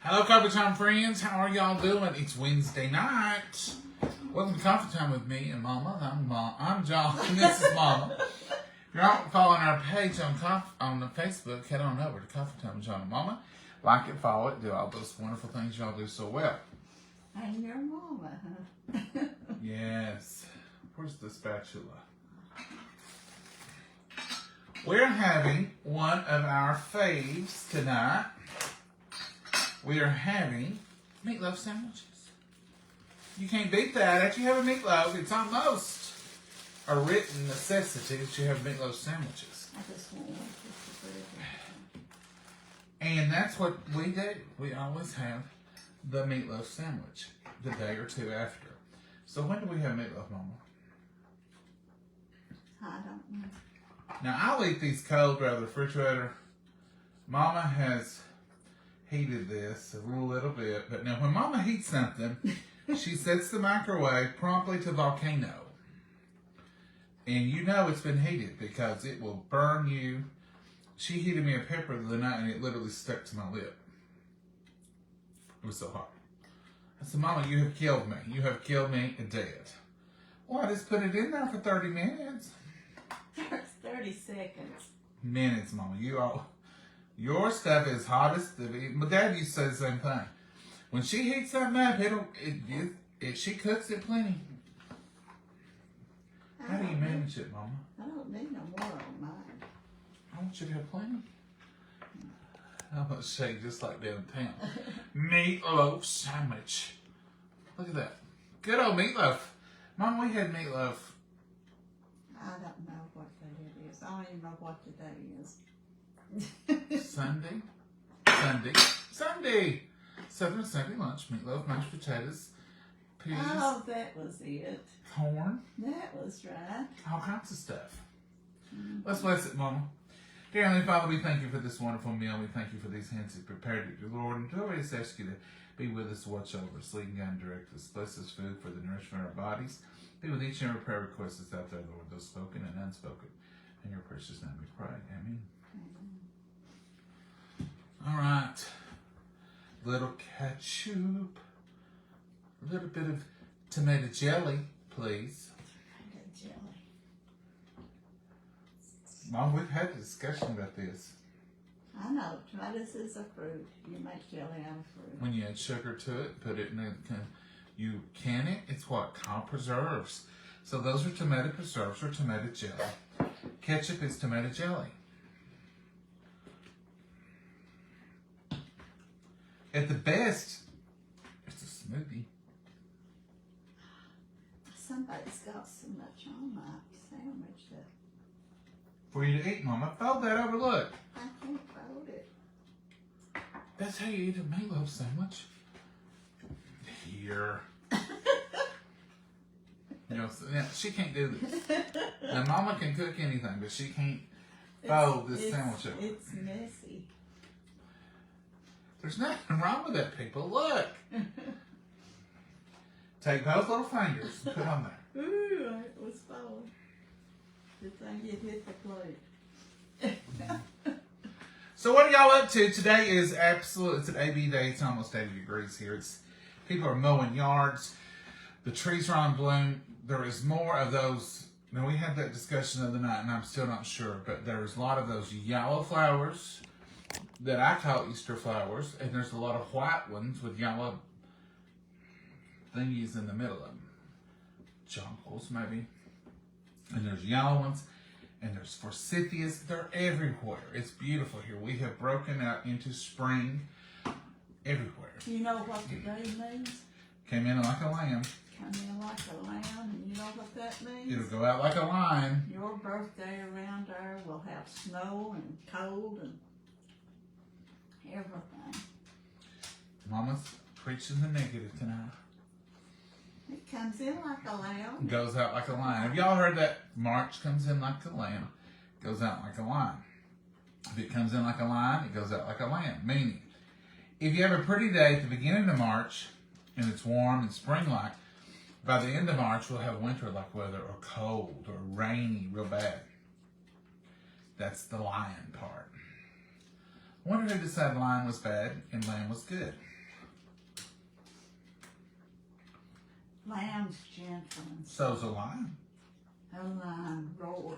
Hello, Coffee Time friends. How are y'all doing? It's Wednesday night. Welcome to Coffee Time with me and Mama. I'm John, and this is Mama. If you're not following our page on the Facebook, head on over to Coffee Time with John and Mama. Like it, follow it, do all those wonderful things y'all do so well. I'm your mama, huh? Yes. Where's the spatula? We're having one of our faves tonight. We are having meatloaf sandwiches. You can't beat that. After you have a meatloaf, it's almost a written necessity that you have meatloaf sandwiches. I just want one just to put it in. And that's what we do. We always have the meatloaf sandwich the day or two after. So when do we have meatloaf, Mama? I don't know. Now, I'll eat these cold out of the refrigerator. Mama has heated this a little bit, but now when Mama heats something, she sets the microwave promptly to volcano. And you know it's been heated because it will burn you. She heated me a pepper the other night and it literally stuck to my lip. It was so hot. I said, Mama, you have killed me. You have killed me dead. Well, I just put it in there for 30 minutes. 30 seconds. Minutes, Mama. Your stuff is hottest. My dad used to say the same thing. When she heats something up, she cooks it plenty. How do you manage it, Mama? I don't need no more on mine. I want you to have plenty. I'm going to shake just like downtown. Meatloaf sandwich. Look at that. Good old meatloaf. Mom, we had meatloaf. I don't know what day it is. I don't even know what today is. Sunday. Southern Sunday lunch. Meatloaf, mashed potatoes, peas. Oh, that was it. Corn. That was right. All kinds of stuff. Let's bless it, Mama. Dear Heavenly Father, we thank you for this wonderful meal. We thank you for these hands that prepared it, dear Lord. And we just ask you to be with us, watch over us, lead and guide and direct us. Bless this food for the nourishment of our bodies. Be with each and every prayer request that's out there, Lord, those spoken and unspoken. In your precious name we pray. Amen. All right. Little ketchup. A little bit of tomato jelly, please. Tomato jelly. Mom, we've had a discussion about this. I know. Tomatoes is a fruit. You make jelly out of fruit. When you add sugar to it, put it in you can it. It's what? Called preserves. So those are tomato preserves or tomato jelly. Ketchup is tomato jelly. At the best, it's a smoothie. Somebody's got so much on my sandwich that For you to eat, Mama. Fold that over, look. I can't fold it. That's how you eat a meatloaf sandwich. Here. You know, she can't do this. Now, Mama can cook anything, but she can't fold this sandwich over. It's messy. There's nothing wrong with that, people. Look. Take both little fingers and put on there. Ooh, it was falling. Good thing it hit the plate. So what are y'all up to? Today is it's an AB day. It's almost 80 degrees here. People are mowing yards. The trees are on bloom. There is more of those. Now, we had that discussion the other night, and I'm still not sure, but there's a lot of those yellow flowers that I call Easter flowers, and there's a lot of white ones with yellow thingies in the middle of them. Jonquils, maybe. And there's yellow ones, and there's forsythias. They're everywhere. It's beautiful here. We have broken out into spring everywhere. You know what today means? Came in like a lamb. Come in like a lamb, and you know what that means? It'll go out like a lion. Your birthday around there will have snow and cold and everything. Mama's preaching the negative tonight. It comes in like a lamb. Goes out like a lion. Have y'all heard that? March comes in like a lamb, goes out like a lion. If it comes in like a lion, it goes out like a lamb. Meaning, if you have a pretty day at the beginning of March, and it's warm and spring-like, by the end of March, we'll have winter-like weather, or cold, or rainy, real bad. That's the lion part. I wonder who decided lion was bad and lamb was good. Lamb's gentle and So's a lion. a lamb roars.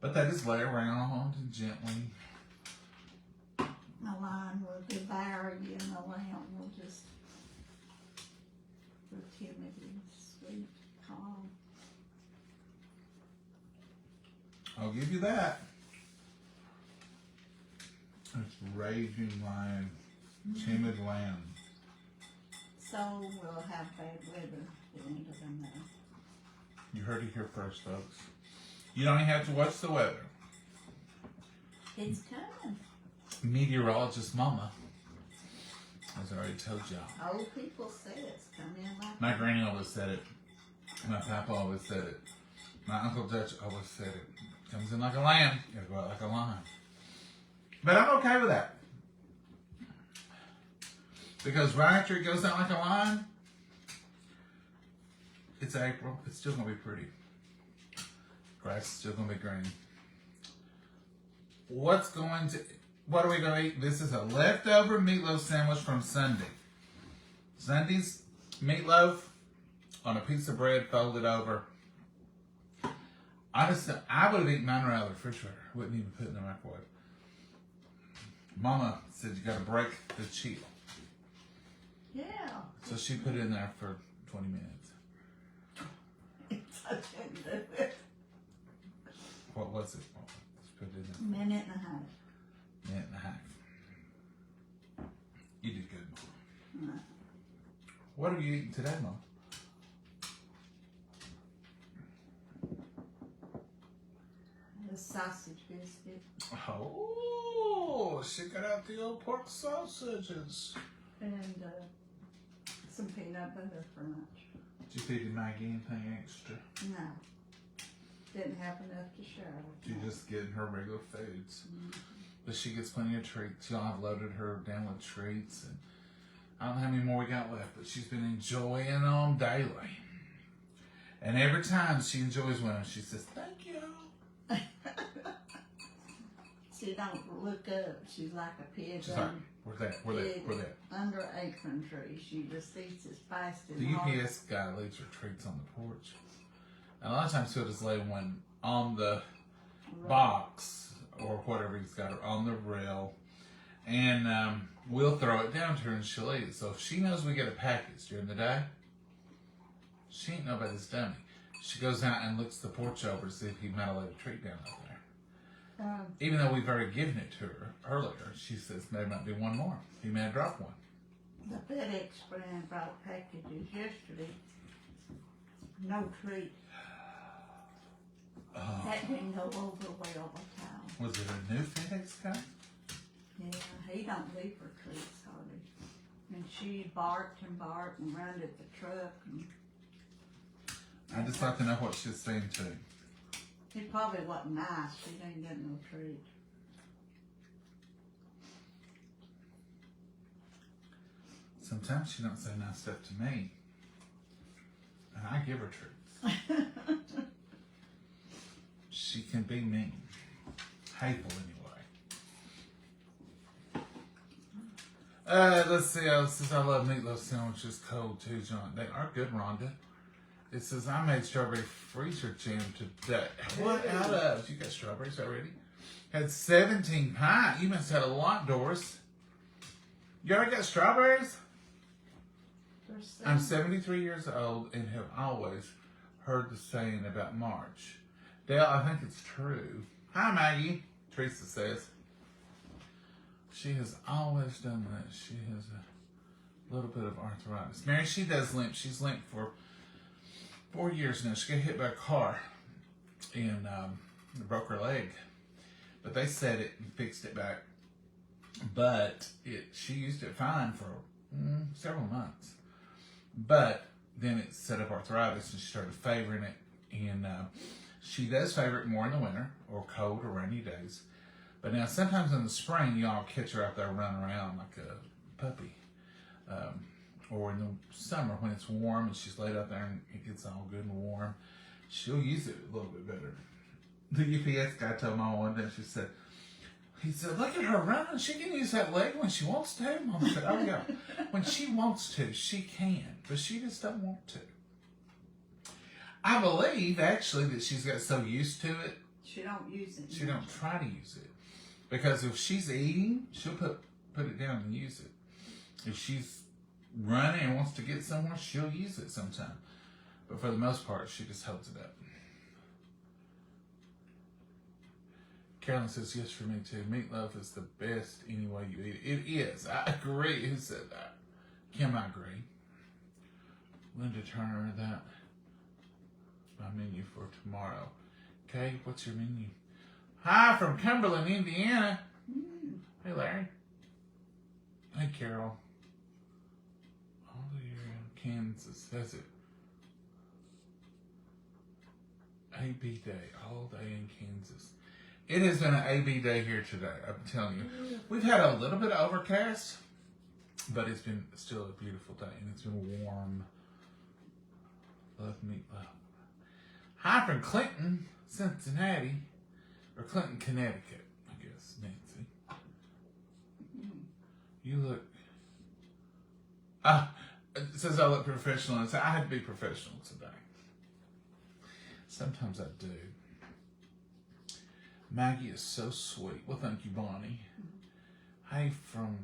But they just lay around and gently. The lion will devour you and the lamb will just be timid and sweet, calm. I'll give you that. It's raging lion, timid lamb. So we'll have bad weather at the end of the month. You heard it here first, folks. You don't even have to watch the weather. It's coming. Meteorologist Mama has already told y'all. Old people say it's coming like My granny always said it. My papa always said it. My Uncle Dutch always said it. Comes in like a lamb, you gotta go out like a lion. But I'm okay with that. Because right after it goes out like a lion, it's April. It's still gonna be pretty. Grass is still gonna be green. What are we gonna eat? This is a leftover meatloaf sandwich from Sunday. Sunday's meatloaf on a piece of bread folded over. I would have eaten mine right out of the refrigerator. Wouldn't even put it in the microwave. Mama said you gotta break the chill. yeah. So she put it in there for 20 minutes. I didn't do it. What was it? Mama? Just put it in there. Minute and a half. Minute and a half. You did good, Mama. No. What are you eating today, Mom? A sausage biscuit. Oh, she got out the old pork sausages. And some peanut butter for lunch. Did you feed Maggie anything extra? No. Didn't have enough to share with She's me. just getting her regular foods. But she gets plenty of treats. Y'all have loaded her down with treats. And I don't know how many more we got left, but she's been enjoying them daily. And every time she enjoys one, she says, thank you. She don't look up. She's like a pig She's like, where's that? Where's that? under an acorn tree. She just eats as fast as The hard. UPS guy leaves her treats on the porch. And a lot of times he'll just lay one on the box or whatever he's got on the rail. And we'll throw it down to her and she'll eat it. So if she knows we get a package during the day, she ain't nobody's dummy. She goes out and looks the porch over to see if he might have laid a treat down out there. Even though we've already given it to her earlier, she says there might be one more. He may have dropped one. The FedEx brand brought packages yesterday. No treat. Oh. That didn't go over well with Cal. Was it a new FedEx guy? Yeah, he don't leave her treats hardly. And she barked and ran at the truck. And I'd just like to know what she's saying too. it probably wasn't nice. She didn't get no treat. Sometimes she don't say nice stuff to me. And I give her treats. She can be mean. Hateful anyway. Let's see. Since I love meatloaf sandwiches cold too, John. They are good, Rhonda. It says, I made strawberry freezer jam today. What out of? You got strawberries already? Had 17 pints. You must have had a lot, Doris. You already got strawberries? I'm 73 years old and have always heard the saying about March. Dale, I think it's true. Hi, Maggie. Teresa says. She has always done that. She has a little bit of arthritis. Mary, she does limp. She's limped for 4 years now. She got hit by a car and broke her leg. But they set it and fixed it back. But she used it fine for several months. But then it set up arthritis and she started favoring it. And she does favor it more in the winter or cold or rainy days. But now sometimes in the spring, y'all catch her out there running around like a puppy. Or in the summer when it's warm and she's laid out there and it gets all good and warm, she'll use it a little bit better. The UPS guy told Mama one day, he said, look at her running. She can use that leg when she wants to. Mama said, oh yeah. When she wants to, she can. But she just don't want to. I believe, actually, that she's got so used to it, She don't use it. she don't try to use it. Because if she's eating, she'll put it down and use it. If she's running and wants to get somewhere, she'll use it sometime. But for the most part, she just holds it up. Carolyn says, yes, for me too. Meatloaf is the best any way you eat it. It is. I agree. Who said that? Kim, I agree. Linda Turner, that my menu for tomorrow. Okay, what's your menu? Hi from Cumberland, Indiana. Hey, Larry. Hey, Carol. All the year in Kansas, has it? AB day, all day in Kansas. It has been an AB day here today, I'm telling you. We've had a little bit of overcast, but it's been still a beautiful day, and it's been warm. Love meatloaf. Hi from Clinton, Cincinnati, or Clinton, Connecticut, I guess, Nancy. You look, it says I look professional, and I had to be professional today. Sometimes I do. Maggie is so sweet. Well, thank you, Bonnie. Hey, from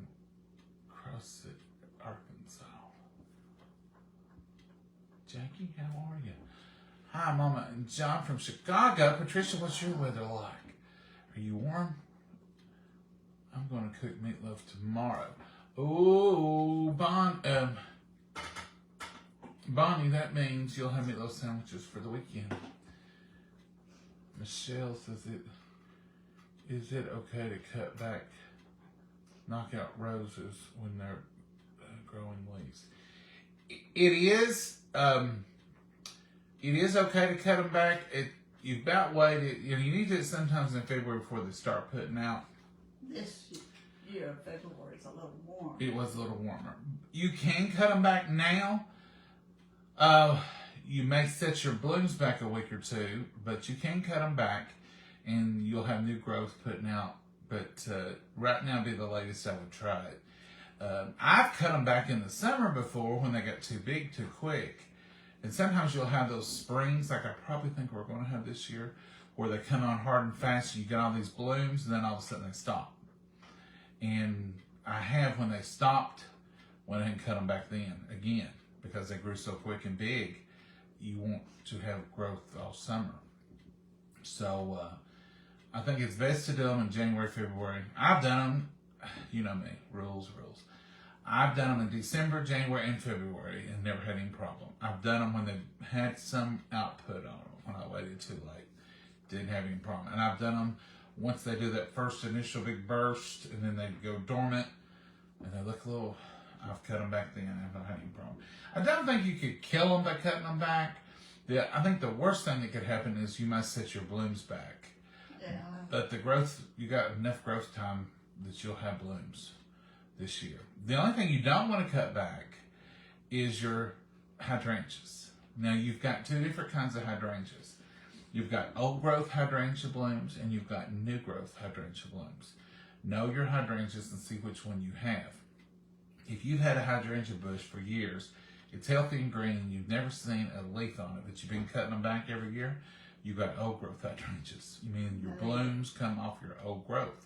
CrossFit, Arkansas. Jackie, how are you? Hi, Mama and John from Chicago. Patricia, what's your weather like? Are you warm? I'm going to cook meatloaf tomorrow. Oh, Bonnie, that means you'll have meatloaf sandwiches for the weekend. Michelle says, is it okay to cut back, knock out roses when they're growing leaves? It is. It is okay to cut them back. You've about waited. You need to sometimes in February before they start putting out. This year, February is a little warm. It was a little warmer. You can cut them back now. You may set your blooms back a week or two, but you can cut them back, and you'll have new growth putting out. But right now, be the latest I would try it. I've cut them back in the summer before when they got too big too quick. And sometimes you'll have those springs, like I probably think we're going to have this year, where they come on hard and fast, and you get all these blooms, and then all of a sudden they stop. And I have, when they stopped, went ahead and cut them back then again, because they grew so quick and big. You want to have growth all summer. So I think it's best to do them in January, February. I've done them, you know me, rules. I've done them in December, January, and February, and never had any problem. I've done them when they had some output on them, when I waited too late. Didn't have any problem. And I've done them once they do that first initial big burst, and then they go dormant, and they look a little, I've cut them back then, and I've not had any problem. I don't think you could kill them by cutting them back. I think the worst thing that could happen is you might set your blooms back. Yeah. But the growth, you got enough growth time that you'll have blooms this year. The only thing you don't want to cut back is your hydrangeas. Now, you've got two different kinds of hydrangeas. You've got old growth hydrangea blooms, and you've got new growth hydrangea blooms. Know your hydrangeas and see which one you have. If you've had a hydrangea bush for years, it's healthy and green, and you've never seen a leaf on it, but you've been cutting them back every year, you've got old growth hydrangeas. You mean your blooms come off your old growth.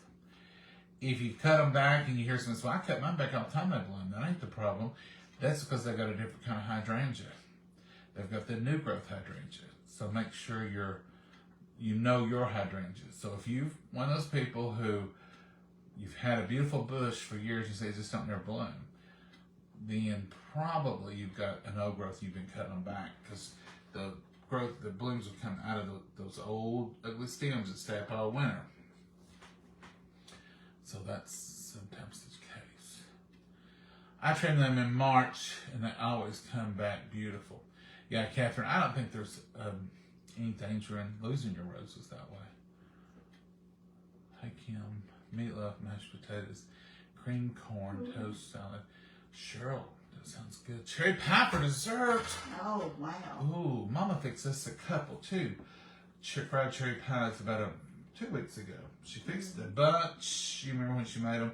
If you cut them back and you hear someone say, well, I cut mine back all the time they bloom, that ain't the problem. That's because they've got a different kind of hydrangea. They've got the new growth hydrangea. So make sure you know your hydrangeas. So if you've one of those people who you've had a beautiful bush for years, you say it just don't never bloom, then probably you've got an old growth, you've been cutting them back, because the blooms will come out of those old ugly stems that stay up all winter. So that's sometimes the case. I trim them in March, and they always come back beautiful. Yeah, Catherine, I don't think there's any danger in losing your roses that way. Hey, Kim, meatloaf, mashed potatoes, cream corn, toast salad. Cheryl, that sounds good. Cherry pie for dessert. Oh, wow. Ooh, Mama fixed us a couple, too. Fried cherry pies about 2 weeks ago. She fixed a bunch. You remember when she made them?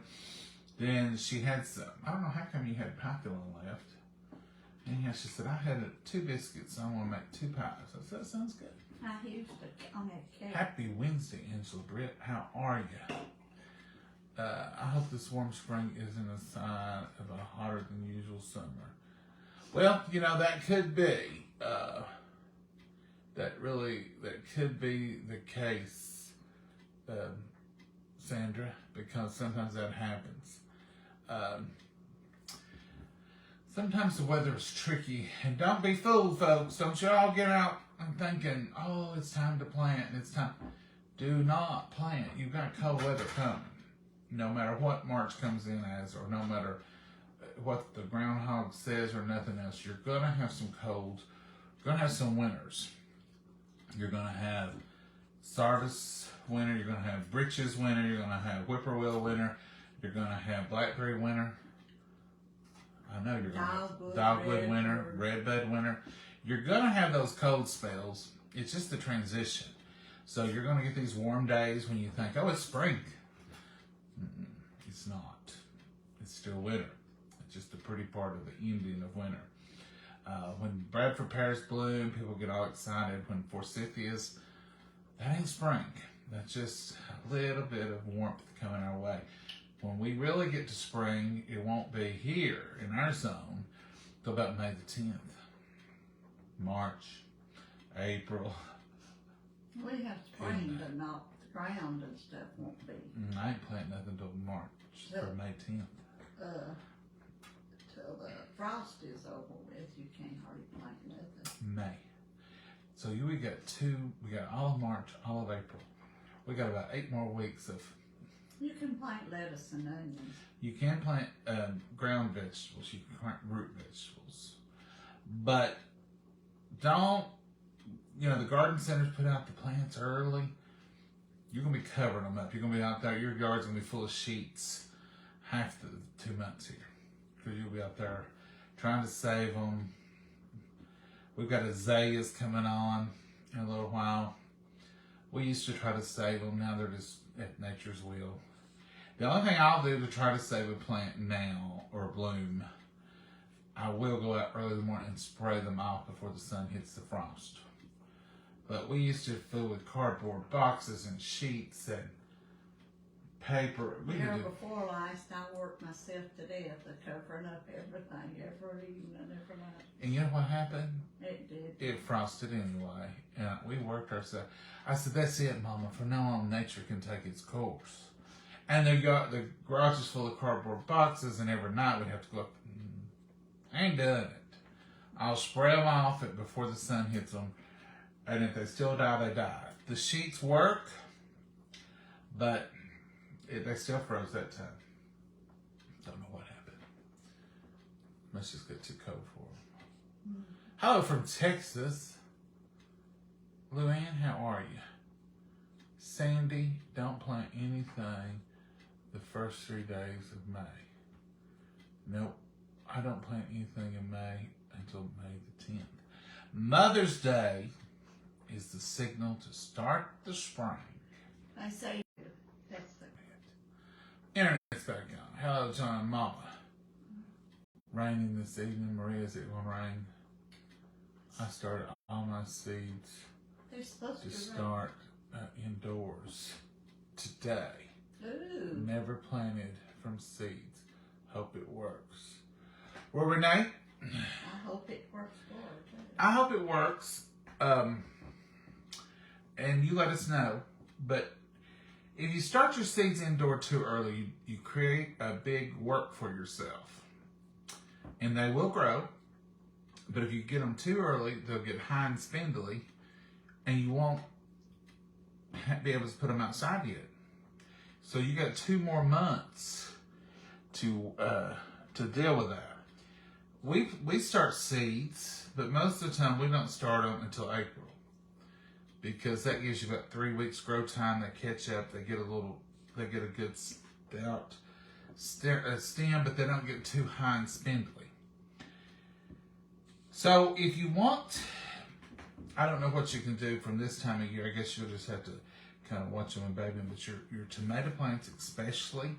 Then she had some. I don't know how come you had pie filling left. Anyhow, she said, I had 2 biscuits. I want to make 2 pies. I said, that sounds good. I used to on that cake. Happy Wednesday, Angela Britt. How are you? I hope this warm spring isn't a sign of a hotter than usual summer. Well, you know, that could be. That could be the case, Sandra, because sometimes that happens. Sometimes the weather is tricky, and don't be fooled, folks. Don't you all get out and thinking, oh, it's time to plant, and it's time. Do not plant. You've got cold weather coming. No matter what March comes in as, or no matter what the groundhog says or nothing else, you're going to have some colds. You're going to have some winters. You're going to have Sardis winter. You're going to have Britches winter. You're going to have Whippoorwill winter. You're going to have Blackberry winter. I know you're going to have Dogwood winter, Redbud winter. You're going to have those cold spells. It's just the transition. So you're going to get these warm days when you think, oh, it's spring. It's not. It's still winter. It's just a pretty part of the ending of winter. When Bradford pears bloom, people get all excited. When forsythias, that ain't spring. That's just a little bit of warmth coming our way. When we really get to spring, it won't be here in our zone till about May the 10th. March, April. We have spring, but not the ground and stuff won't be. I ain't planting nothing till March or May 10th. Till the frost is over with, you can't hardly plant nothing. May. So we got all of March, all of April. We got about 8 more weeks of. You can plant lettuce and onions. You can plant ground vegetables. You can plant root vegetables. But don't, the garden centers put out the plants early. You're going to be covering them up. You're going to be out there. Your yard's going to be full of sheets half the 2 months here. Because you'll be out there trying to save them. We've got azaleas coming on in a little while. We used to try to save them. Now they're just at nature's will. The only thing I'll do to try to save a plant now or bloom, I will go out early in the morning and spray them off before the sun hits the frost. But we used to fill with cardboard boxes and sheets and paper. Year before last, I worked myself to death of covering up everything, every evening, every night. And you know what happened? It did. It frosted anyway. And we worked ourselves. I said, that's it, Mama. From now on, nature can take its course. And the garage is full of cardboard boxes, and every night we have to go up. I ain't done it. I'll spray them off before the sun hits them. And if they still die, they die. The sheets work, but they still froze that time. Don't know what happened. Must just get too cold for them. Hello from Texas. Luann, how are you? Sandy, don't plant anything the first 3 days of May. Nope, I don't plant anything in May until May the 10th. Mother's Day is the signal to start the spring. I say that's the Internet's back on. Hello, John and Mama. Raining this evening. Maria, is it going to rain? I started all my seeds they're supposed to to start indoors today. Ooh. Never planted from seeds. Hope it works. Well, Renee? I hope it works for her too. I hope it works. And you let us know. But if you start your seeds indoor too early, you create a big work for yourself. And they will grow. But if you get them too early, they'll get high and spindly. And you won't be able to put them outside yet. So you got 2 more months to deal with that. We start seeds, but most of the time we don't start them until April, because that gives you about 3 weeks grow time. They catch up. They get a good stout stem, but they don't get too high and spindly. So if you want, I don't know what you can do from this time of year. I guess you'll just have to kind of watch them and baby them. But your tomato plants especially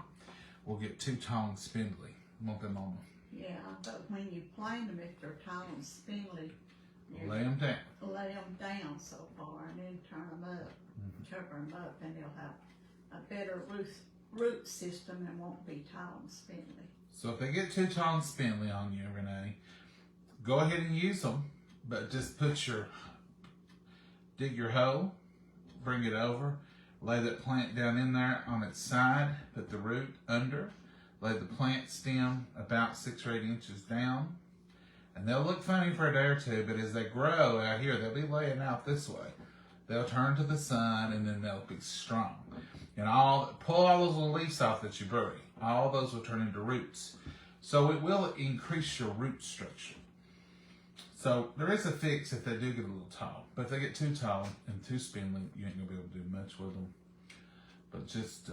will get too tall and spindly. Want them on Yeah, but when you plant them, if they're tall and spindly, you Lay them down. lay them down so far and then turn them up, cover them up, and they'll have a better root system and won't be tall and spindly. So if they get too tall and spindly on you, Renee, go ahead and use them, but just dig your hole, bring it over, lay that plant down in there on its side, put the root under, lay the plant stem about 6 or 8 inches down, and they'll look funny for a day or two, but as they grow out here, they'll be laying out this way. They'll turn to the sun, and then they'll be strong. And pull all those little leaves off that you bury. All those will turn into roots. So it will increase your root structure. So there is a fix if they do get a little tall. But if they get too tall and too spindly, you ain't gonna be able to do much with them. But just,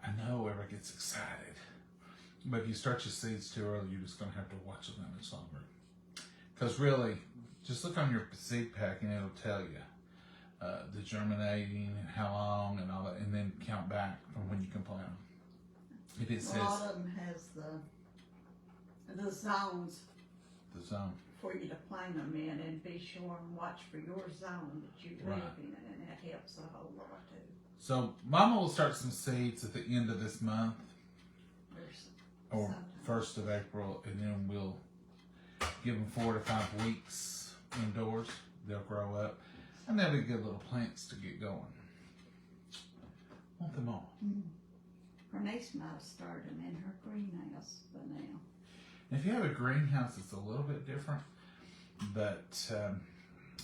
I know everybody gets excited. But if you start your seeds too early, you're just gonna have to watch them that much longer. Because really, just look on your seed pack and it'll tell you the germinating and how long and all that, and then count back from when you can plant them. If it says a lot of them has the zones the zone, for you to plant them in, and be sure and watch for your zone that you live in, and that helps a whole lot too. So Mama will start some seeds at the end of this month or 1st of April, and then we'll give them 4 to 5 weeks indoors. They'll grow up, and they'll be good little plants to get going. Want them all. Her niece might have started them in her greenhouse by now. If you have a greenhouse, it's a little bit different, but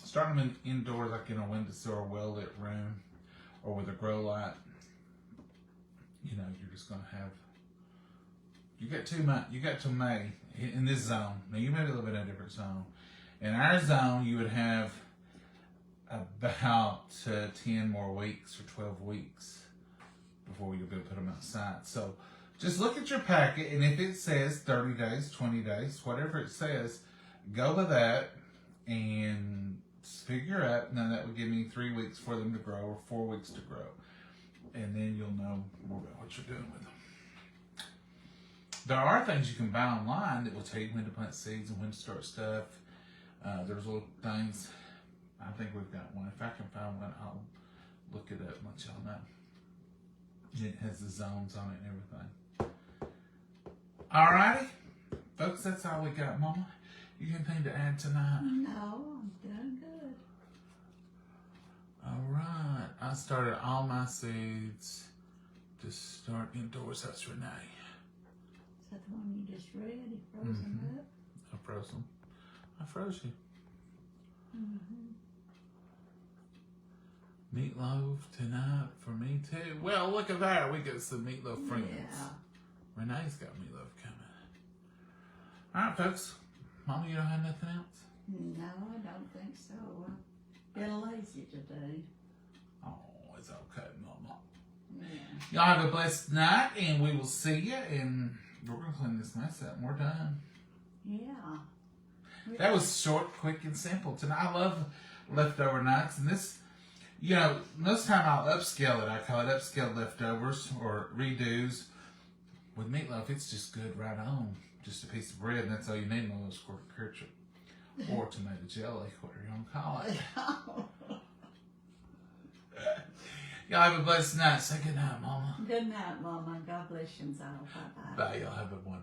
starting them indoors, like in a windowsill or well-lit room, or with a grow light, you're just going to have. You got 2 months. You got till May in this zone. Now you may live in a different zone. In our zone, you would have about 10 more weeks or 12 weeks before you'll be able to put them outside. So just look at your packet, and if it says 30 days, 20 days, whatever it says, go by that and figure out. Now that would give me 3 weeks for them to grow or 4 weeks to grow. And then you'll know more about what you're doing with them. There are things you can buy online that will tell you when to plant seeds and when to start stuff. There's little things. I think we've got one. If I can find one, I'll look it up and let y'all know. It has the zones on it and everything. Alrighty. Folks, that's all we got, Mama. You got anything to add tonight? No, I'm doing good. Alright. I started all my seeds to start indoors. That's Renee. Is that the one you just read? You froze them up? I froze them. I froze you. Meatloaf tonight for me too. Well, look at that. We got some meatloaf friends. Yeah. Renee's got meatloaf coming. Alright, folks. Mama, you don't have nothing else? No, I don't think so. I've been lazy today. Oh, it's okay, Mama. Yeah. Y'all have a blessed night, and we will see you. And we're going to clean this mess up, and we're done. Yeah. That was short, quick, and simple. Tonight, I love leftover nights. And this, most time I'll upscale it. I call it upscaled leftovers or redos. With meatloaf, it's just good right on. Just a piece of bread, and that's all you need. A little squirt of ketchup or tomato jelly, whatever you want to call it. Y'all have a blessed night. Say good night, Mama. Good night, Mama. God bless you all. Bye-bye. Bye. Y'all have a wonderful